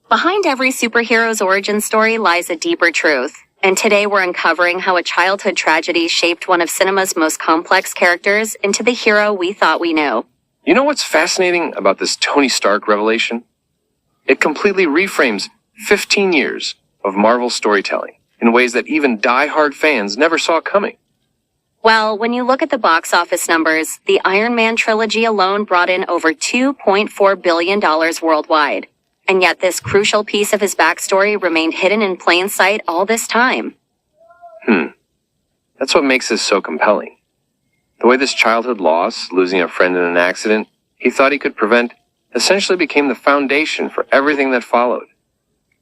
Behind every superhero's origin story lies a deeper truth, and today we're uncovering how a childhood tragedy shaped one of cinema's most complex characters into the hero we thought we knew. You know what's fascinating about this Tony Stark revelation? It completely reframes 15 years of Marvel storytelling in ways that even die-hard fans never saw coming. Well, when you look at the box office numbers, the Iron Man trilogy alone brought in over $2.4 billion worldwide. And yet this crucial piece of his backstory remained hidden in plain sight all this time. That's what makes this so compelling. The way this childhood loss, losing a friend in an accident he thought he could prevent, essentially became the foundation for everything that followed.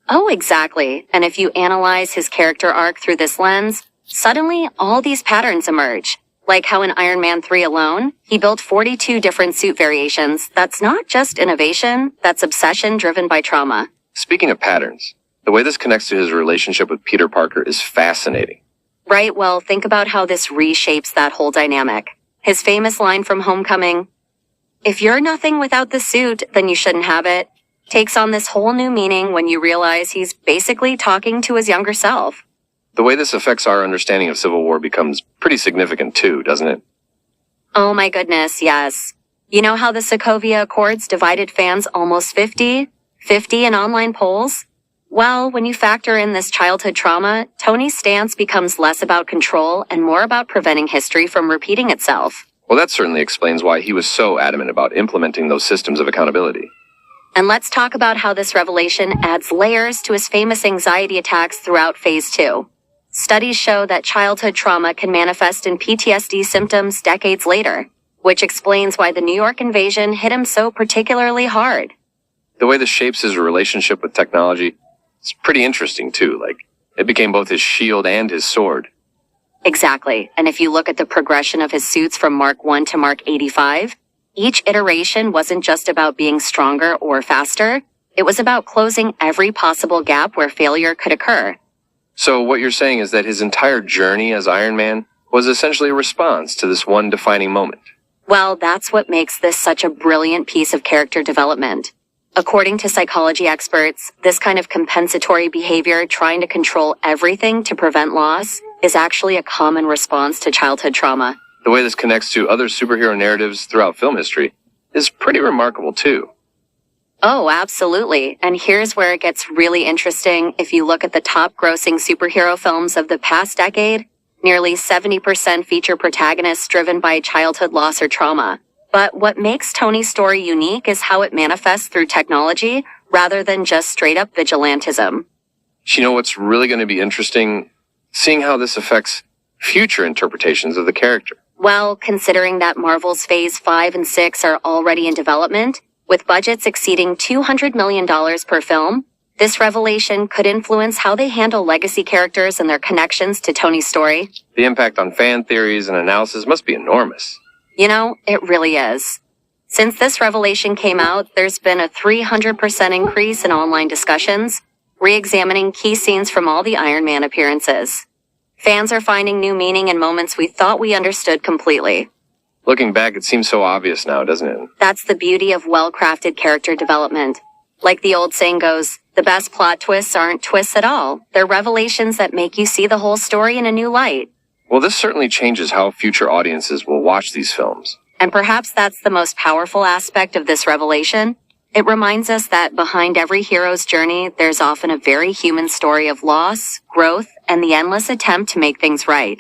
Oh, exactly. And if you analyze his character arc through this lens, suddenly all these patterns emerge. Like how in Iron Man 3 alone, he built 42 different suit variations. That's not just innovation, that's obsession driven by trauma. Speaking of patterns, the way this connects to his relationship with Peter Parker is fascinating. Right, well, think about how this reshapes that whole dynamic. His famous line from Homecoming, "If you're nothing without the suit, then you shouldn't have it," takes on this whole new meaning when you realize he's basically talking to his younger self. The way this affects our understanding of Civil War becomes pretty significant too, doesn't it? Oh my goodness, yes. You know how the Sokovia Accords divided fans almost 50-50 in online polls? Well, when you factor in this childhood trauma, Tony's stance becomes less about control and more about preventing history from repeating itself. Well, that certainly explains why he was so adamant about implementing those systems of accountability. And let's talk about how this revelation adds layers to his famous anxiety attacks throughout Phase 2. Studies show that childhood trauma can manifest in PTSD symptoms decades later, which explains why the New York invasion hit him so particularly hard. The way this shapes his relationship with technology is pretty interesting too. It became both his shield and his sword. Exactly. And if you look at the progression of his suits from Mark 1 to Mark 85, each iteration wasn't just about being stronger or faster. It was about closing every possible gap where failure could occur. So what you're saying is that his entire journey as Iron Man was essentially a response to this one defining moment. Well, that's what makes this such a brilliant piece of character development. According to psychology experts, this kind of compensatory behavior, trying to control everything to prevent loss, is actually a common response to childhood trauma. The way this connects to other superhero narratives throughout film history is pretty remarkable too. Oh, absolutely. And here's where it gets really interesting. If you look at the top grossing superhero films of the past decade, nearly 70% feature protagonists driven by childhood loss or trauma. But what makes Tony's story unique is how it manifests through technology rather than just straight up vigilantism. You know what's really going to be interesting? Seeing how this affects future interpretations of the character. Well, considering that Marvel's Phase 5 and 6 are already in development, with budgets exceeding $200 million per film, this revelation could influence how they handle legacy characters and their connections to Tony's story. The impact on fan theories and analysis must be enormous. You know, it really is. Since this revelation came out, there's been a 300% increase in online discussions, re-examining key scenes from all the Iron Man appearances. Fans are finding new meaning in moments we thought we understood completely. Looking back, it seems so obvious now, doesn't it? That's the beauty of well-crafted character development. Like the old saying goes, the best plot twists aren't twists at all. They're revelations that make you see the whole story in a new light. Well, this certainly changes how future audiences will watch these films. And perhaps that's the most powerful aspect of this revelation. It reminds us that behind every hero's journey, there's often a very human story of loss, growth, and the endless attempt to make things right.